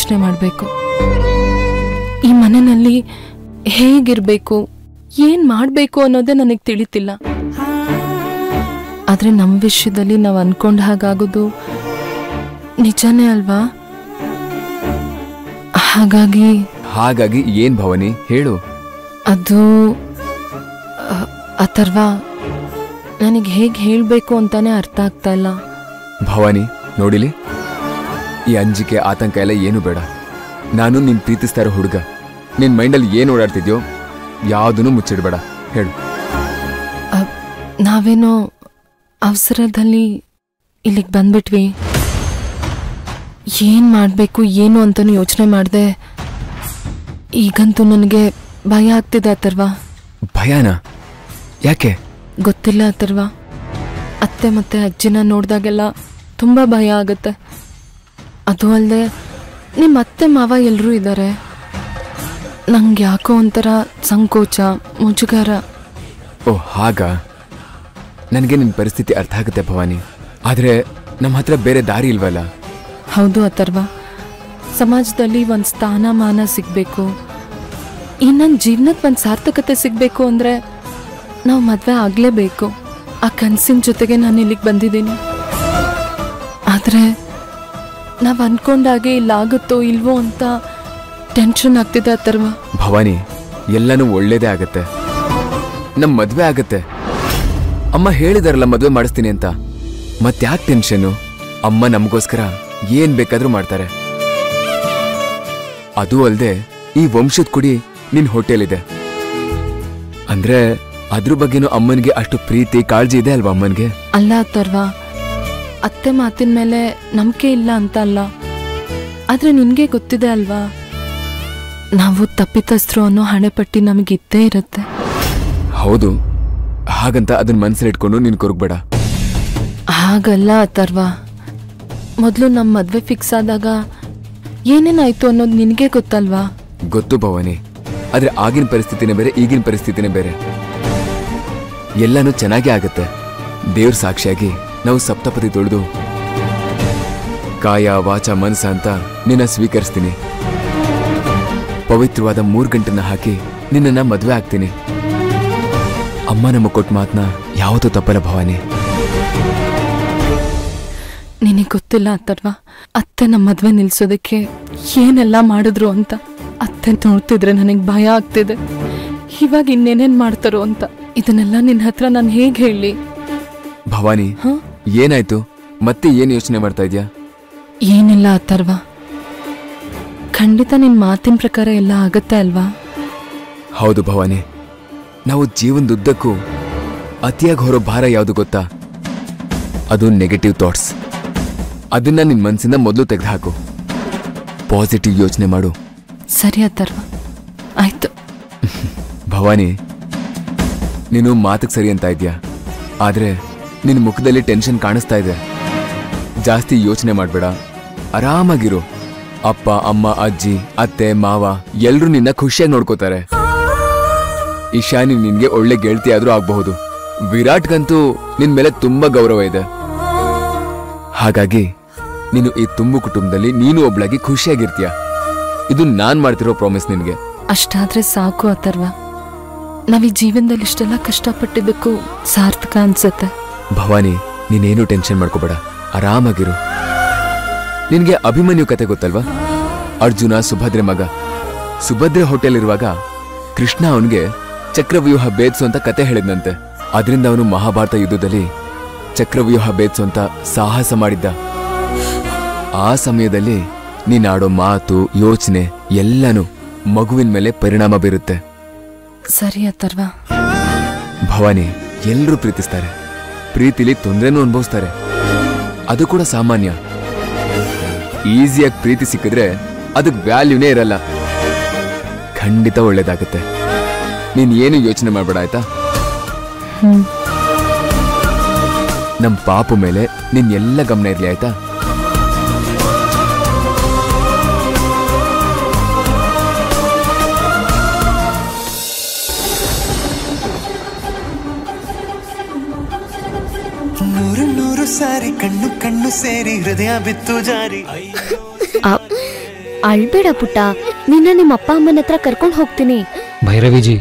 ಯೋಚನೆ ಮಾಡಬೇಕು. ಈ ಮನೆಯಲ್ಲಿ ಹೇಗಿರಬೇಕು, ಏನು ಮಾಡಬೇಕು ಅನ್ನೋದೇ ನನಗೆ ತಿಳಿತಿಲ್ಲ. ಆದರೆ ನಮ್ಮ ವಿಷಯದಲ್ಲಿ ನಾವು ಅನ್ಕೊಂಡ ಹಾಗಾಗೋದು ನಿಜನೇ ಅಲ್ವಾ? ಹಾಗಾಗಿ ಏನ್ ಭವಾನಿ ಹೇಳು. ಅದು ಅಥರ್ವ, ನನಗೆ ಹೇಗೆ ಹೇಳಬೇಕು ಅಂತಾನೆ ಅರ್ಥ ಆಗ್ತಾ ಇಲ್ಲ. ಭವಾನಿ ನೋಡಿಲಿ, ಈ ಅಂಜಿಕೆ ಆತಂಕ ಎಲ್ಲ ಏನು ಬೇಡ. ನಾನು ನಿನ್ ಪ್ರೀತಿಸ್ತಾ ಇರೋ ಹುಡುಗ. ನಿನ್ ಮೈಂಡಲ್ಲಿ ಏನು ಓಡಾಡ್ತಿದ್ಯೋ ಯಾವುದನ್ನು ಮುಚ್ಚಿಡ್ಬೇಡ, ಹೇಳು. ನಾವೇನೋ ಅವಸರದಲ್ಲಿ ಇಲ್ಲಿಗೆ ಬಂದ್ಬಿಟ್ವಿ. ಏನು ಮಾಡಬೇಕು ಏನು ಅಂತಲೂ ಯೋಚನೆ ಮಾಡಿದೆ. ಈಗಂತೂ ನನಗೆ ಭಯ ಆಗ್ತಿದೆ ಅಥರ್ವ. ಭಯನಾ? ಯಾಕೆ? ಗೊತ್ತಿಲ್ಲ ಅಥರ್ವ. ಅತ್ತೆ ಮತ್ತೆ ಅಜ್ಜಿನ ನೋಡಿದಾಗೆಲ್ಲ ತುಂಬ ಭಯ ಆಗುತ್ತೆ. ಅದು ಅಲ್ಲದೆ ನಿಮ್ಮ ಅತ್ತೆ ಮಾವ ಎಲ್ಲರೂ ಇದ್ದಾರೆ. ನಂಗೆ ಯಾಕೋ ಒಂಥರ ಸಂಕೋಚ, ಮುಜುಗರ. ಓ ಹಾಗ? ನನಗೆ ನಿನ್ನ ಪರಿಸ್ಥಿತಿ ಅರ್ಥ ಆಗುತ್ತೆ ಭವಾನಿ. ಆದರೆ ನಮ್ಮ ಹತ್ರ ಬೇರೆ ದಾರಿ ಇಲ್ವಲ್ಲ. ಹೌದು ಅಥರ್ವ, ಸಮಾಜದಲ್ಲಿ ಒಂದು ಸ್ಥಾನಮಾನ ಸಿಗಬೇಕು, ಈ ನನ್ನ ಜೀವನಕ್ಕೆ ಒಂದು ಸಾರ್ಥಕತೆ ಸಿಗಬೇಕು ಅಂದರೆ ನಾವು ಮದುವೆ ಆಗಲೇಬೇಕು. ಆ ಕನಸಿನ ಜೊತೆಗೆ ನಾನು ಇಲ್ಲಿಗೆ ಬಂದಿದ್ದೀನಿ. ಆದರೆ ನಾವು ಅಂದ್ಕೊಂಡಾಗೆ ಇಲ್ಲಾಗುತ್ತೋ ಇಲ್ವೋ ಅಂತ ಟೆನ್ಷನ್ ಆಗ್ತಿದೆ ಅಥರ್ವ. ಭವಾನಿ, ಎಲ್ಲನೂ ಒಳ್ಳೇದೇ ಆಗತ್ತೆ. ನಮ್ಮ ಮದುವೆ ಆಗತ್ತೆ. ಅಮ್ಮ ಹೇಳಿದಾರಲ್ಲ ಮದುವೆ ಮಾಡಿಸ್ತೀನಿ ಅಂತ. ಮತ್ತ್ಯಾಕೆ ಟೆನ್ಷನ್ನು? ಅಮ್ಮ ನಮಗೋಸ್ಕರ ಏನ್ ಬೇಕಾದ್ರೂ ಮಾಡ್ತಾರೆ. ಅದು ಅಲ್ಲದೆ ಈ ವಂಶದ ಕುಡಿ ನಿನ್ ಹೋಟೆಲ್ ಅಂದ್ರೆ ಅದ್ರ ಬಗ್ಗೆನೂ ಅಮ್ಮನಿಗೆ ಅಷ್ಟು ಪ್ರೀತಿ ಕಾಳಜಿ ಇದೆ ಅಲ್ವಾ ಅಮ್ಮನಿಗೆ? ಅಲ್ಲ ಅಥರ್ವ, ಅತ್ತೆ ಮಾತಿನ ಮೇಲೆ ನಂಬಿಕೆ ಇಲ್ಲ ಅಂತ ಅಲ್ಲ. ಆದ್ರೆ ನಿನ್ಗೆ ಗೊತ್ತಿದೆ ಅಲ್ವಾ, ನಾವು ತಪ್ಪಿತಸ್ಥರು ಅನ್ನೋ ಹಣೆಪಟ್ಟಿ ನಮಗಿದ್ದೇ ಇರುತ್ತೆ. ಹೌದು, ಹಾಗಂತ ಅದನ್ನ ಮನಸ್ಸಲ್ಲಿ ಇಟ್ಕೊಂಡು ನೀನು ಕೊರಗಬೇಡ. ಹಾಗಲ್ಲ ಅಥರ್ವ, ಮೊದಲು ನಮ್ಮ ಮದ್ವೆ ಫಿಕ್ಸ್ ಆದಾಗ ಏನೇನಾಯ್ತು ಅನ್ನೋದು ನಿನಗೆ ಗೊತ್ತಲ್ವಾ? ಗೊತ್ತು ಭವಾನಿ, ಆದ್ರೆ ಆಗಿನ ಪರಿಸ್ಥಿತಿನೇ ಬೇರೆ, ಈಗಿನ ಪರಿಸ್ಥಿತಿನೇ ಬೇರೆ. ಎಲ್ಲಾನು ಚೆನ್ನಾಗೇ ಆಗತ್ತೆ. ದೇವ್ರ ಸಾಕ್ಷಿಯಾಗಿ ನಾವು ಸಪ್ತಪದಿ ತೊಳೆದು ಕಾಯ ವಾಚ ಮನಸ ಅಂತ ನಿನ್ನ ಸ್ವೀಕರಿಸ್ತೀನಿ. ಪವಿತ್ರವಾದ 3 ಗಂಟೆನ ಹಾಕಿ ನಿನ್ನ ಮದುವೆ ಆಗ್ತೀನಿ. ಅಮ್ಮ ನಮ್ಮ ಕೊಟ್ಟ ಮಾತನ್ನ ಯಾವತ್ತೂ ತಪ್ಪಲ್ಲ ಭವಾನಿ. ನಿನಗೆ ಗೊತ್ತಿಲ್ಲ ಅಥರ್ವ, ಅತ್ತೆ ನಮ್ಮ ಮದುವೆ ನಿಲ್ಸೋದಕ್ಕೆ ಏನೆಲ್ಲ ಮಾಡಿದ್ರು ಅಂತ. ಅತ್ತೆ ನೋಡ್ತಿದ್ರೆ ನನಗೆ ಭಯ ಆಗ್ತಿದೆ. ಇವಾಗ ಇನ್ನೇನೇನ್ ಮಾಡ್ತಾರೋ ಅಂತ. ಇದನ್ನೆಲ್ಲ ನಿನ್ನ ಹತ್ರ ನಾನು ಹೇಗೆ ಹೇಳಿ? ಭವಾನಿ, ಏನಾಯ್ತು? ಮತ್ತೆ ಏನ್ ಯೋಚನೆ ಮಾಡ್ತಾ ಇದ್ಯಾ? ಏನಿಲ್ಲ ಅಥರ್ವ, ಖಂಡಿತ ನಿನ್ ಮಾತಿನ ಪ್ರಕಾರ ಎಲ್ಲ ಆಗತ್ತೆ ಅಲ್ವಾ? ಹೌದು ಭವಾನಿ, ನಾವು ಜೀವನದುದ್ದಕ್ಕೂ ಅತಿಯಾಗಿ ಹೊರೋ ಭಾರ ಯಾವುದು ಗೊತ್ತಾ? ಅದು ನೆಗೆಟಿವ್ ಥಾಟ್ಸ್. ಅದನ್ನ ನಿನ್ ಮನಸ್ಸಿಂದ ಮೊದಲು ತೆಗೆದುಹಾಕು. ಪಾಸಿಟಿವ್ ಯೋಚನೆ ಮಾಡು. ಸರಿ ಅಥರ್ವ, ಆಯ್ತು. ಭವಾನಿ, ನೀನು ಮಾತಿಗೆ ಸರಿ ಅಂತ ಇದ್ಯಾ, ಆದ್ರೆ ನಿನ್ನ ಮುಖದಲ್ಲಿ ಟೆನ್ಷನ್ ಕಾಣಿಸ್ತಾ ಇದೆ. ಜಾಸ್ತಿ ಯೋಚನೆ ಮಾಡ್ಬೇಡ, ಆರಾಮಾಗಿರು. ಅಪ್ಪ ಅಮ್ಮ ಅಜ್ಜಿ ಅತ್ತೆ ಮಾವ ಎಲ್ರೂ ನಿನ್ನ ಖುಷಿಯಾಗಿ ನೋಡ್ಕೋತಾರೆ. ಇಶಾನಿ ನಿನ್ಗೆ ಒಳ್ಳೆ ಗೆಳತಿ ಆದ್ರೂ ಆಗಬಹುದು. ವಿರಾಟ್ಗಂತೂ ನಿನ್ ಮೇಲೆ ತುಂಬಾ ಗೌರವ ಇದೆ. ಹಾಗಾಗಿ ನೀನು ಈ ತುಂಬು ಕುಟುಂಬದಲ್ಲಿ ನೀನು ಒಬ್ಳಾಗಿ ಖುಷಿಯಾಗಿರ್ತೀಯ. ಇದು ನಾನ್ ಮಾಡ್ತಿರೋ ಪ್ರಾಮಿಸ್ ನಿನ್ಗೆ. ಅಷ್ಟಾದ್ರೆ ಸಾಕು ಅಥರ್ವ. ನಾವ್ ಈ ಜೀವನದಲ್ಲಿ ಇಷ್ಟೆಲ್ಲ ಕಷ್ಟಪಟ್ಟಿದ್ದಕ್ಕೂ ಸಾರ್ಥಕ ಅನ್ಸತ್ತೆ. ಭವಾನಿ, ನೀನೇನು ಟೆನ್ಷನ್ ಮಾಡ್ಕೋಬೇಡ, ಆರಾಮಾಗಿರು. ನಿನ್ಗೆ ಅಭಿಮನ್ಯು ಕತೆ ಗೊತ್ತಲ್ವಾ? ಅರ್ಜುನ ಸುಭದ್ರೆ ಮಗ. ಸುಭದ್ರೆ ಹೋಟೆಲ್ ಇರುವಾಗ ಕೃಷ್ಣ ಅವನಿಗೆ ಚಕ್ರವ್ಯೂಹ ಬೇದ್ಸು ಅಂತ ಕತೆ ಹೇಳಿದ್ನಂತೆ. ಅದರಿಂದ ಅವನು ಮಹಾಭಾರತ ಯುದ್ಧದಲ್ಲಿ ಚಕ್ರವ್ಯೂಹ ಬೇದ್ಸು ಅಂತ ಸಾಹಸ ಮಾಡಿದ್ದ. ಆ ಸಮಯದಲ್ಲಿ ನೀನಾಡೋ ಮಾತು ಯೋಚನೆ ಎಲ್ಲಾನು ಮಗುವಿನ ಮೇಲೆ ಪರಿಣಾಮ ಬೀರುತ್ತೆ. ಸರಿ ಅಥರ್ವ. ಭವಾನಿ, ಎಲ್ಲರೂ ಪ್ರೀತಿಸ್ತಾರೆ, ಪ್ರೀತಿಲಿ ತೊಂದರೆನೂ ಅನುಭವಿಸ್ತಾರೆ. ಅದು ಕೂಡ ಸಾಮಾನ್ಯ. ಈಸಿಯಾಗಿ ಪ್ರೀತಿ ಸಿಕ್ಕಿದ್ರೆ ಅದಕ್ಕೆ ವ್ಯಾಲ್ಯೂನೇ ಇರಲ್ಲ. ಖಂಡಿತ ಒಳ್ಳೇದಾಗತ್ತೆ. ನೀನ್ ಏನು ಯೋಚನೆ ಮಾಡ್ಬೇಡ, ಆಯ್ತಾ? ನಮ್ ಪಾಪು ಮೇಲೆ ನಿನ್ ಎಲ್ಲ ಗಮನ ಇರ್ಲಿ, ಆಯ್ತಾ? ನೂರು ನೂರು ಸಾರಿ ಕಣ್ಣು ಕಣ್ಣು ಸೇರಿ ಹೃದಯ ಬಿತ್ತು ಜಾರಿ. ಅಳ್ಬೇಡ ಪುಟ್ಟ, ನಿನ್ನ ನಿಮ್ಮ ಅಪ್ಪ ಅಮ್ಮನ ಹತ್ರ ಕರ್ಕೊಂಡು ಹೋಗ್ತೀನಿ. ಭೈರವಿಜಿ